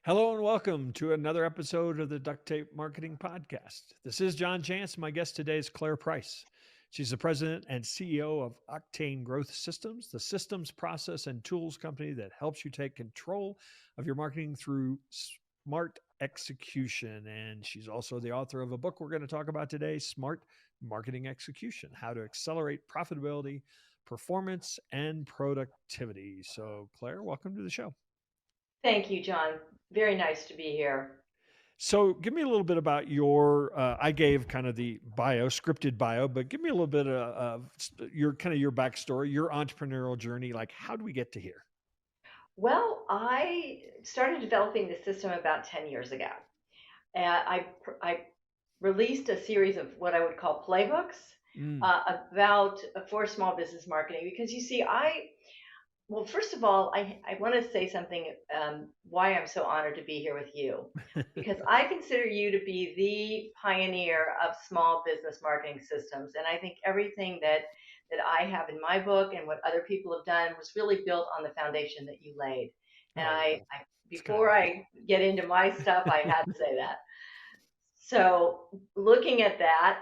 Hello and welcome to another episode of the Duct Tape Marketing Podcast. This is John Chance. My guest today is Clare Price. She's the president and CEO of Octain Growth Systems, the systems, process, and tools company that helps you take control of your marketing through smart execution. And she's also the author of a book we're going to talk about today, Smart Marketing Execution: How to Accelerate Profitability, Performance, and Productivity. So, Clare, welcome to the show. Thank you, John. Very nice to be here. So, give me a little bit about your. I gave kind of the bio, scripted bio, but give me a little bit of your kind of your backstory, your entrepreneurial journey. Like, how do we get to here? Well, I started developing the system about 10 years ago. I released a series of what I would call playbooks Mm, about for small business marketing because you see, well, first of all, I want to say something why I'm so honored to be here with you because I consider you to be the pioneer of small business marketing systems. And I think everything that I have in my book and what other people have done was really built on the foundation that you laid. And oh, well, it's kind before I get into my stuff, I had to say that. So, looking at that,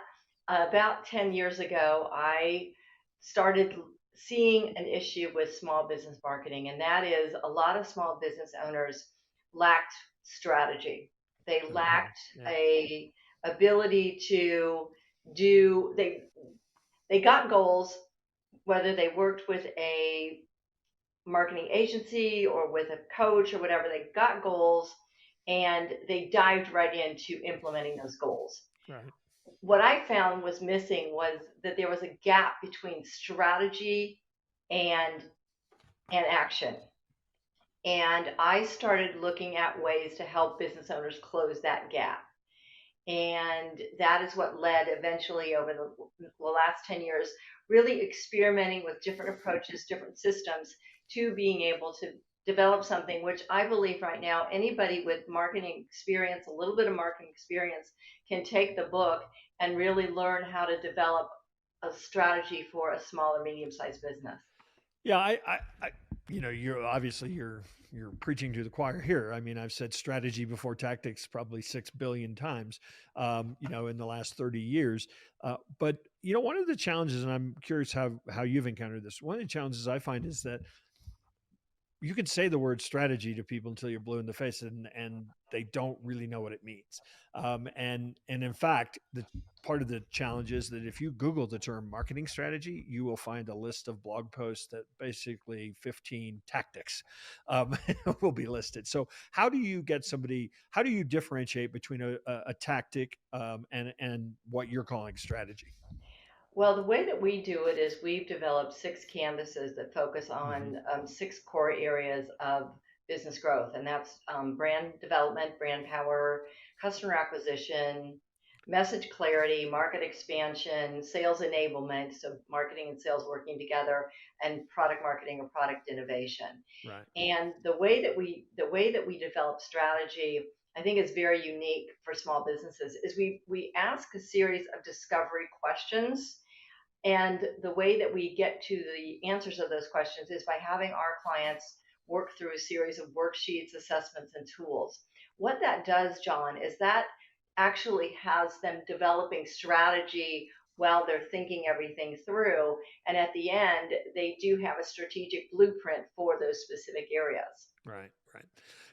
about 10 years ago, I started seeing an issue with small business marketing, and that is a lot of small business owners lacked strategy. They of. lacked Yeah. a ability to do they got goals, whether they worked with a marketing agency or with a coach or whatever. They got goals and they dived right into implementing those goals. Right. What I found was missing was that there was a gap between strategy and action. And I started looking at ways to help business owners close that gap. And that is what led eventually over the last 10 years, really experimenting with different approaches, different systems to being able to develop something which I believe right now anybody with marketing experience, a little bit of marketing experience, can take the book and really learn how to develop a strategy for a small or medium sized business. Yeah. You're obviously you're preaching to the choir here. I mean, I've said strategy before tactics probably 6 billion times, in the last 30 years. But one of the challenges, and I'm curious how you've encountered this. One of the challenges I find is that you can say the word strategy to people until you're blue in the face, and they don't really know what it means. And in fact, the part of the challenge is that if you Google the term marketing strategy, you will find a list of blog posts that basically 15 tactics will be listed. So how do you get somebody? How do you differentiate between a tactic and what you're calling strategy? Well, the way that we do it is we've developed six canvases that focus Hmm. on six core areas of business growth, and that's brand development, brand power, customer acquisition, message clarity, market expansion, sales enablement, so marketing and sales working together, and product marketing or product innovation. Right. And the way that we develop strategy, I think is very unique for small businesses, is we ask a series of discovery questions, and the way that we get to the answers of those questions is by having our clients work through a series of worksheets, assessments, and tools. What that does, John, is that actually has them developing strategy while they're thinking everything through. And at the end, they do have a strategic blueprint for those specific areas. Right, right.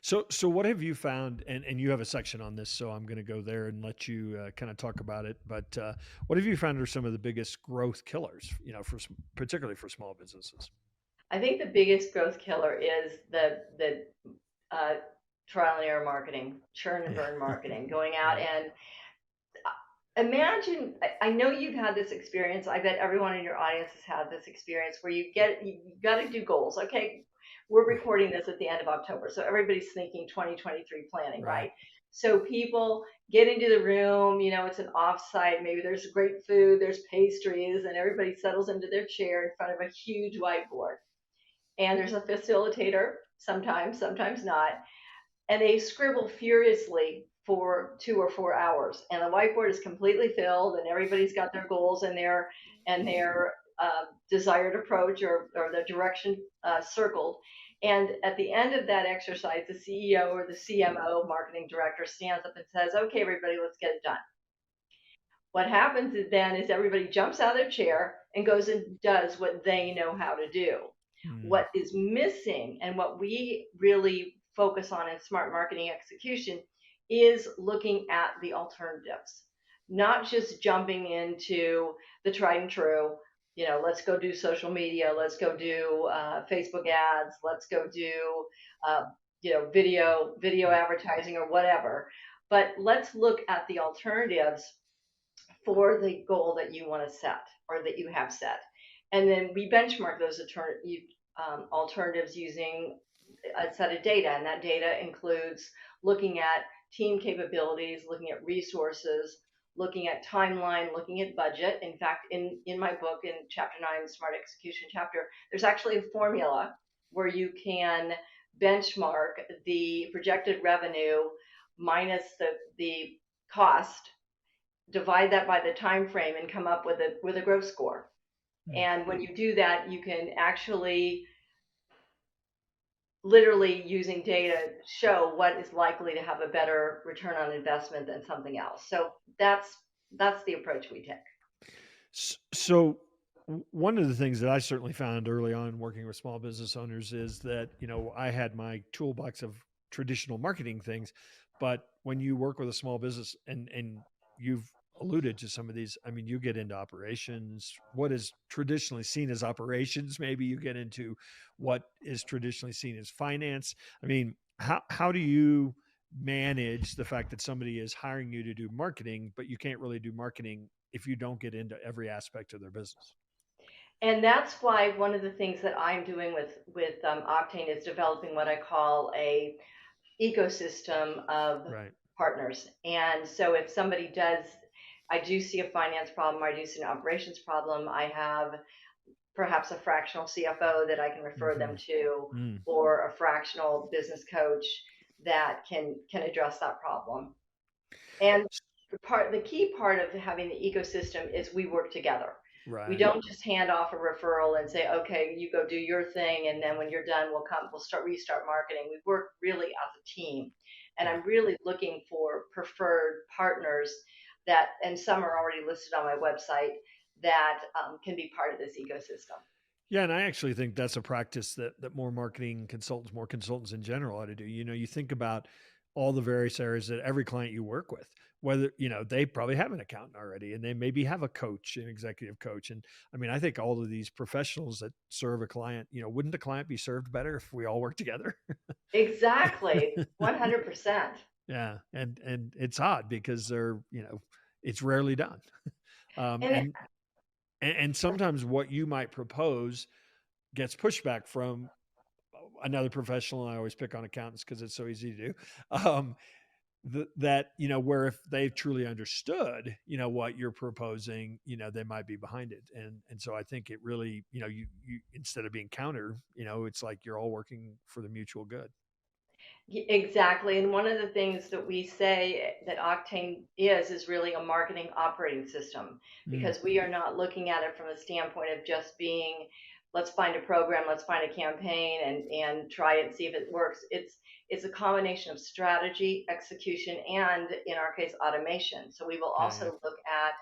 So what have you found? And you have a section on this, so I'm going to go there and let you kind of talk about it. But what have you found are some of the biggest growth killers? Particularly for small businesses. I think the biggest growth killer is the uh, trial and error marketing, churn and Yeah. burn marketing, going out Right. and imagine. I know you've had this experience. I bet everyone in your audience has had this experience where you got to do goals. Okay, we're recording this at the end of October, so everybody's thinking 2023 planning, Right. right? So people get into the room, it's an offsite, maybe there's great food, there's pastries, and everybody settles into their chair in front of a huge whiteboard. And there's a facilitator, sometimes not, and they scribble furiously for 2 or 4 hours, and the whiteboard is completely filled, and everybody's got their goals and their desired approach or the direction circled, And at the end of that exercise, the CEO or the CMO, marketing director, stands up and says, okay, everybody, let's get it done. What happens is everybody jumps out of their chair and goes and does what they know how to do. Mm, What is missing and what we really focus on in smart marketing execution is looking at the alternatives, not just jumping into the tried and true. Let's go do social media. Let's go do Facebook ads. Let's go do, uh, video right. advertising or whatever. But let's look at the alternatives for the goal that you want to set or that you have set. And then we benchmark those alternatives using a set of data. And that data includes looking at team capabilities, looking at resources, looking at timeline, looking at budget. In fact, in my book, in chapter 9, the Smart Execution chapter, there's actually a formula where you can benchmark the projected revenue minus the cost, divide that by the time frame, and come up with a growth score. Mm. And when you do that, you can actually literally using data show what is likely to have a better return on investment than something else. So that's the approach we take. So one of the things that I certainly found early on working with small business owners is that, I had my toolbox of traditional marketing things, but when you work with a small business and you've alluded to some of these, I mean, you get into operations, what is traditionally seen as operations, maybe you get into what is traditionally seen as finance. I mean, how do you manage the fact that somebody is hiring you to do marketing, but you can't really do marketing if you don't get into every aspect of their business? And that's why one of the things that I'm doing with Octain is developing what I call a ecosystem of Right. partners. And so if somebody does, I do see a finance problem, I do see an operations problem, I have perhaps a fractional CFO that I can refer them Hmm. to, Mm. or a fractional business coach that can address that problem. And the key part of having the ecosystem is we work together. We Right. don't just hand off a referral and say, okay, you go do your thing, and then when you're done, we'll restart marketing. We work really as a team, and Yeah. I'm really looking for preferred partners that, and some are already listed on my website, that can be part of this ecosystem. Yeah, and I actually think that's a practice that more marketing consultants, more consultants in general ought to do. You think about all the various areas that every client you work with, whether, they probably have an accountant already and they maybe have a coach, an executive coach. And I mean, I think all of these professionals that serve a client, wouldn't the client be served better if we all work together? Exactly, 100%. Yeah. And it's odd because it's rarely done. Um, And and, and sometimes what you might propose gets pushback from another professional. I always pick on accountants because it's so easy to do. Um, that where if they truly understood what you're proposing, they might be behind it. And so I think it really, you instead of being counter, it's like you're all working for the mutual good. Exactly. And one of the things that we say that Octane is really a marketing operating system, Mm, because we are not looking at it from a standpoint of just being, let's find a program, let's find a campaign and try it and see if it works. It's a combination of strategy, execution, and in our case, automation. So we will yeah, yeah. also look at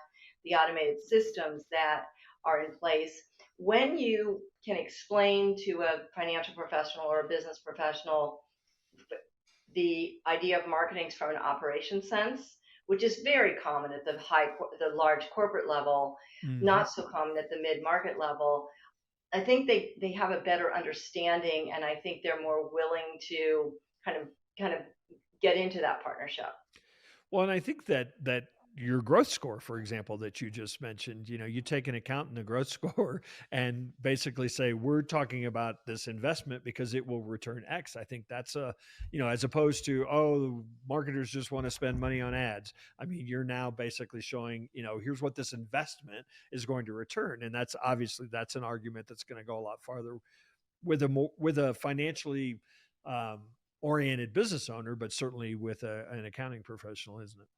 the automated systems that are in place. When you can explain to a financial professional or a business professional the idea of marketing from an operation sense, which is very common at the large corporate level, Hmm. not so common at the mid-market level. I think they have a better understanding, and I think they're more willing to kind of kind of get into that partnership. Well, and I think that your growth score, for example, that you just mentioned, you take an account in the growth score and basically say, we're talking about this investment because it will return X. I think that's as opposed to, oh, marketers just want to spend money on ads. I mean, you're now basically showing, here's what this investment is going to return. And that's an argument that's going to go a lot farther with a financially um, oriented business owner, but certainly with an accounting professional, isn't it?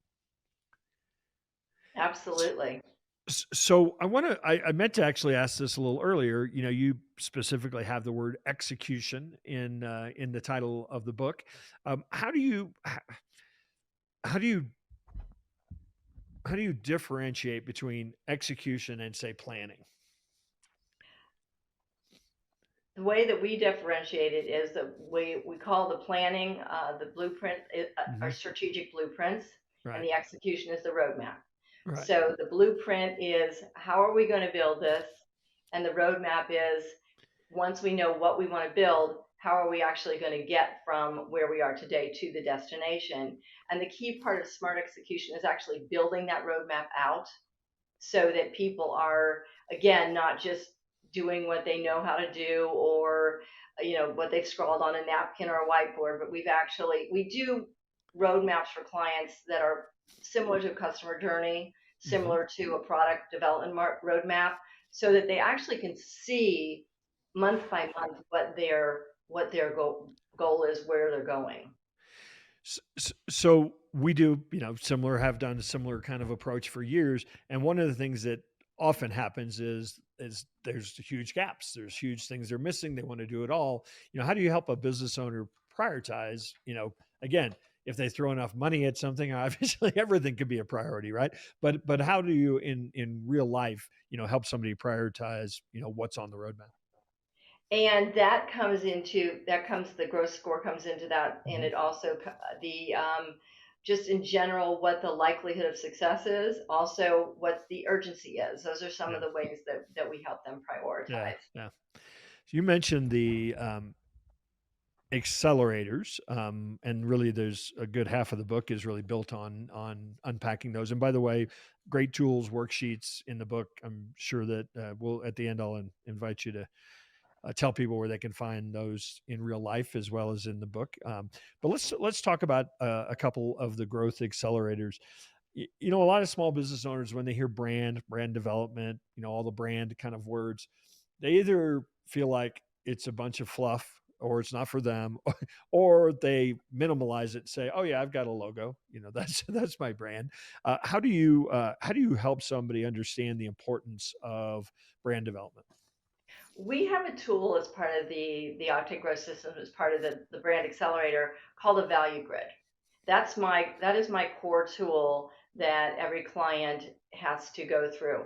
Absolutely. So I meant to actually ask this a little earlier. You know, you specifically have the word execution in the title of the book. How do you how do you how do you differentiate between execution and say planning? The way that we differentiate it is that we call the planning the blueprint, our Hmm. strategic blueprints, and Right. the execution is the roadmap. Right. So the blueprint is how are we going to build this, and the roadmap is once we know what we want to build, how are we actually going to get from where we are today to the destination? And the key part of smart execution is actually building that roadmap out so that people are, again, not just doing what they know how to do or what they've scrawled on a napkin or a whiteboard, but we do roadmaps for clients that are similar to a customer journey, Hmm. similar to a product development roadmap, so that they actually can see month by month what their goal is, where they're going. So we do, similar, have done a similar kind of approach for years. And one of the things that often happens is there's huge gaps. There's huge things they're missing. They want to do it all. How do you help a business owner prioritize? Again, if they throw enough money at something, obviously everything could be a priority, right? But how do you in real life, help somebody prioritize, what's on the roadmap? And the gross score comes into that, and Hmm. it also the just in general what the likelihood of success is, also what the urgency is. Those are some of Yeah. the ways that we help them Yeah. prioritize. Yeah. So you mentioned the accelerators, and really there's a good half of the book is really built on unpacking those. And by the way, great tools, worksheets in the book. I'm sure that we'll at the end I'll invite you to tell people where they can find those in real life as well as in the book. But let's talk about a couple of the growth accelerators. A lot of small business owners, when they hear brand development, all the brand kind of words, they either feel like it's a bunch of fluff or it's not for them, or they minimalize it and say, "Oh yeah, I've got a logo. That's that's my brand." How do you help somebody understand the importance of brand development? We have a tool as part of the Octane Growth System, as part of the brand accelerator, called a value grid. That is my core tool that every client has to go through.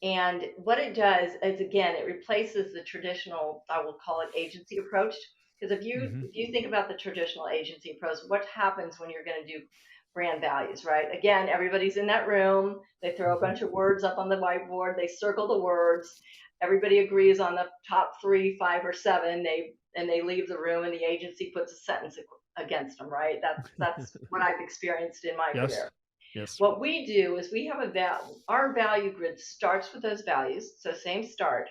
And what it does is, again, it replaces the traditional, I will call it, agency approach. Because if you Hmm. if you think about the traditional agency approach, what happens when you're going to do brand values, right? Again, everybody's in that room, they throw a Hmm. bunch of words up on the whiteboard, they circle the words, everybody agrees on the top three, five, or seven. They leave the room, and the agency puts a sentence against them. Right? That's what I've experienced in my Yes. career. Yes. What we do is we have our value grid starts with those values, so same start,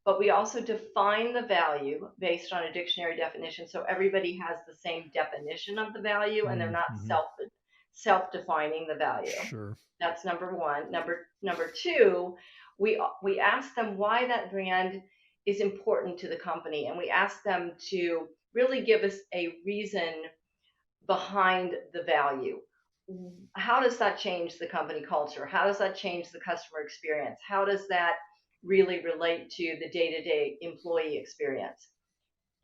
but we also define the value based on a dictionary definition, so everybody has the same definition of the value, and they're not Mm-hmm. self defining the value. Sure. That's number one. Number two, we ask them why that brand is important to the company, and we ask them to really give us a reason behind the value. How does that change the company culture? How does that change the customer experience? How does that really relate to the day-to-day employee experience?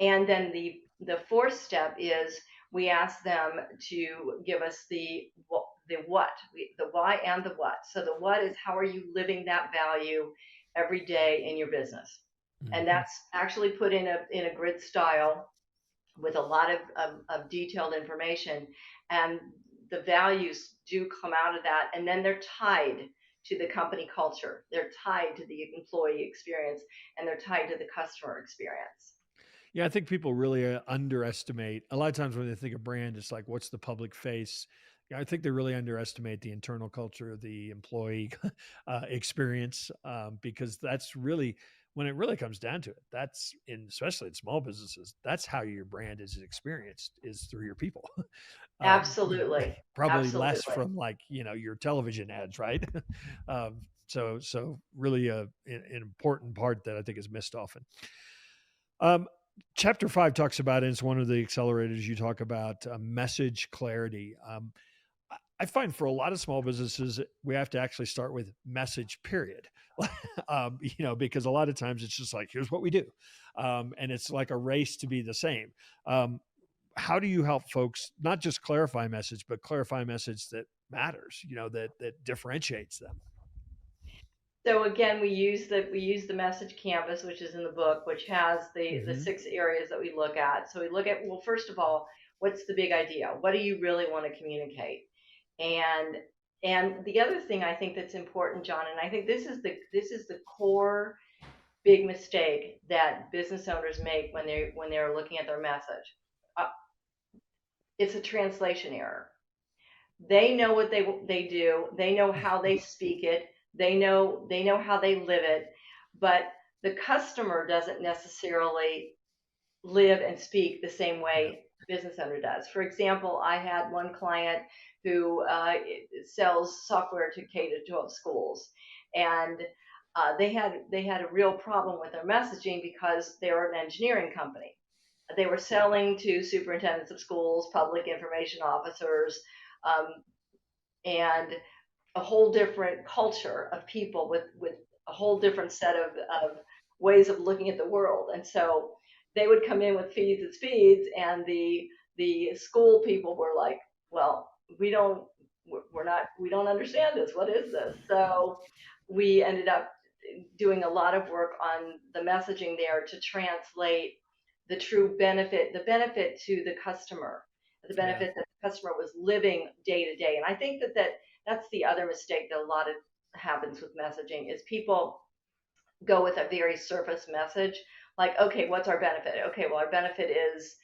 And then the fourth step is we ask them to give us the why and the what. So the what is how are you living that value every day in your business, and Hmm. that's actually put in a grid style with a lot of detailed information, and the values do come out of that, and then they're tied to the company culture, they're tied to the employee experience, and they're tied to the customer experience. Yeah, I think people really underestimate. A lot of times when they think of brand, it's like, what's the public face? Yeah, I think they really underestimate the internal culture of the employee experience, because that's really when it really comes down to it. That's especially in small businesses. That's how your brand is experienced is through your people. Absolutely. Probably less Absolutely. from like your television ads, right? So really an important part that I think is missed often. Um, Chapter 5 talks about, and it's one of the accelerators you talk about, message clarity. I find for a lot of small businesses, we have to actually start with message, period. Because a lot of times it's just like, here's what we do. And it's like a race to be the same. Um, how do you help folks not just clarify message, but clarify message that matters, that differentiates them? So again, we use the message canvas, which is in the book, which has the Hmm. 6 areas that we look at. So we look at, well, first of all, what's the big idea? What do you really want to communicate? And and the other thing I think that's important, John, and I think this is the core big mistake that business owners make when they're looking at their message. Uh, it's a translation error. They know what they do. They know how they speak it. They know how they live it, but the customer doesn't necessarily live and speak the same Yeah. way the business owner does. For example, I had one client who sells software to K-12 schools, and they had a real problem with their messaging because they're an engineering company. They were selling to superintendents of schools, public information officers, um, and a whole different culture of people with a whole different set of ways of looking at the world. And so they would come in with feeds and speeds, and the school people were like, well, we don't understand this. What is this? So we ended up doing a lot of work on the messaging there to translate the true benefit, the benefit to the customer, the Yeah. benefit that the customer was living day to day. And I think that's the other mistake that a lot of happens with messaging is people go with a very surface message, like, okay, what's our benefit? Okay, well, our benefit is,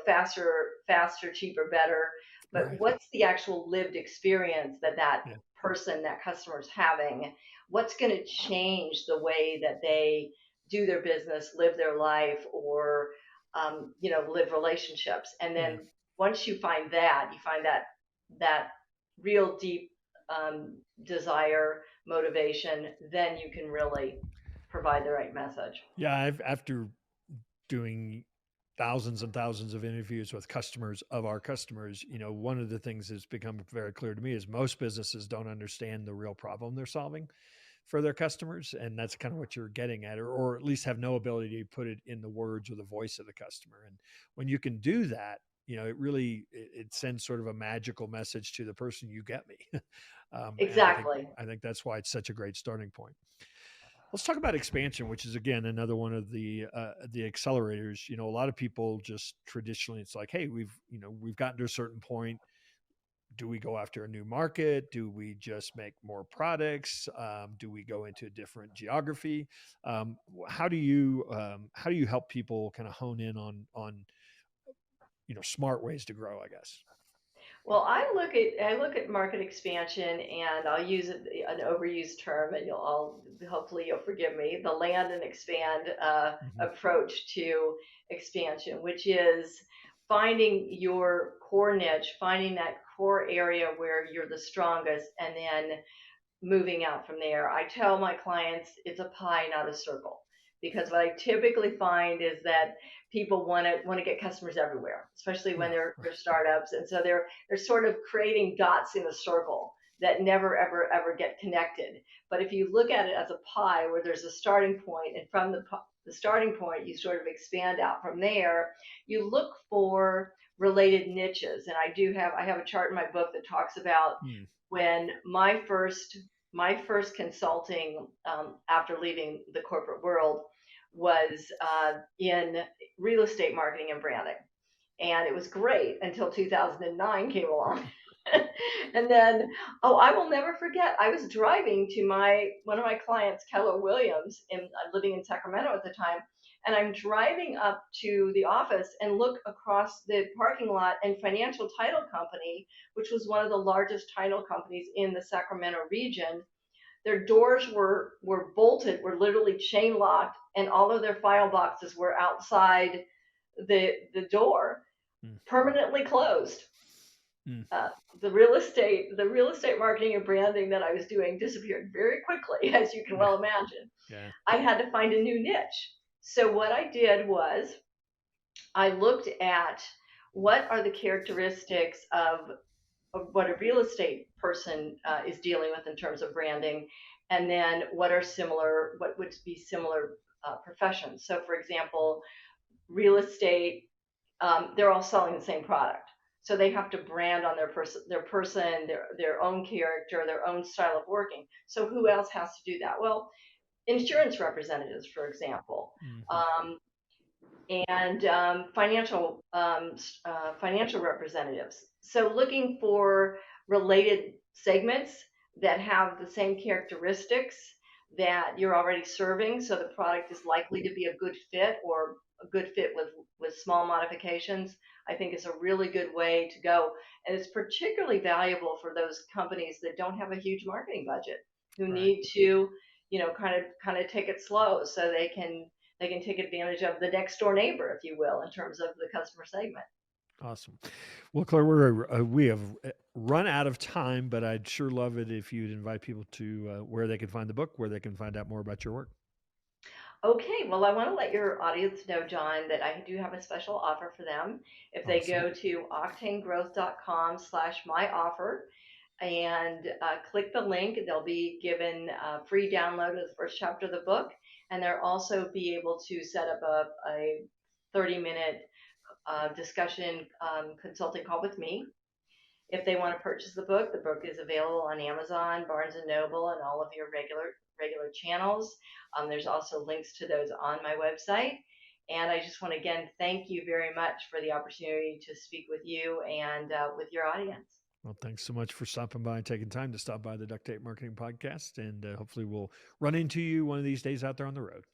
faster, cheaper, better. But Right. what's the actual lived experience that Yeah. person, that customer is having? What's going to change the way that they do their business, live their life, or live relationships? And Yeah. then once you find that real deep desire, motivation, then you can really provide the right message. Yeah. After doing thousands and thousands of interviews with customers of our customers, one of the things that's become very clear to me is most businesses don't understand the real problem they're solving for their customers. And that's kind of what you're getting at, or at least have no ability to put it in the words or the voice of the customer. And when you can do that, it sends sort of a magical message to the person, you get me. And Exactly. I think that's why it's such a great starting point. Let's talk about expansion, which is again another one of the accelerators. A lot of people just traditionally, it's like, hey, we've gotten to a certain point. Do we go after a new market? Do we just make more products? Do we go into a different geography? How do you help people kind of hone in on smart ways to grow? I guess. Well, I look at market expansion, and I'll use an overused term, and hopefully you'll forgive me, the land and expand Hmm. approach to expansion, which is finding your core niche, finding that core area where you're the strongest, and then moving out from there. I tell my clients it's a pie, not a circle, because what I typically find is that people want to get customers everywhere, especially when Yeah. they're startups, and so they're sort of creating dots in a circle that never ever get connected. But if you look at it as a pie where there's a starting point, and from the starting point you sort of expand out from there, you look for related niches. And I have a chart in my book that talks about Hmm. when my first consulting, after leaving the corporate world, was in real estate marketing and branding, and it was great until 2009 came along. And then, oh, I will never forget, I was driving to my one of my clients, Keller Williams, and living in Sacramento at the time, and I'm driving up to the office and look across the parking lot, and Financial Title Company, which was one of the largest title companies in the Sacramento region, their doors were bolted, were literally chain locked, and all of their file boxes were outside the door, Hmm. permanently closed. Hmm. Uh, the real estate marketing and branding that I was doing disappeared very quickly, as you can Yeah. well imagine. Yeah. I had to find a new niche. So what I did was I looked at what are the characteristics of what a real estate person is dealing with in terms of branding, and then what would be similar professions. So, for example, real estate, they're all selling the same product. So they have to brand on their own character, their own style of working. So who else has to do that? Well, insurance representatives, for example, Mm-hmm. um, and financial representatives. So looking for related segments that have the same characteristics that you're already serving, so the product is likely to be a good fit, or a good fit with small modifications, I think is a really good way to go. And it's particularly valuable for those companies that don't have a huge marketing budget, who Right. need to, kind of take it slow, so they can take advantage of the next door neighbor, if you will, in terms of the customer segment. Awesome. Well, Claire, we have run out of time, but I'd sure love it if you'd invite people to where they can find the book, where they can find out more about your work. Okay, well, I want to let your audience know, John, that I do have a special offer for them. If they Awesome. go to octanegrowth.com/myoffer and click the link, they'll be given a free download of the first chapter of the book, and they'll also be able to set up a 30-minute discussion consulting call with me. If they want to purchase the book is available on Amazon, Barnes and Noble, and all of your regular channels. There's also links to those on my website. And I just want to again thank you very much for the opportunity to speak with you and with your audience. Well, thanks so much for stopping by and taking time to stop by the Duct Tape Marketing Podcast. And hopefully we'll run into you one of these days out there on the road.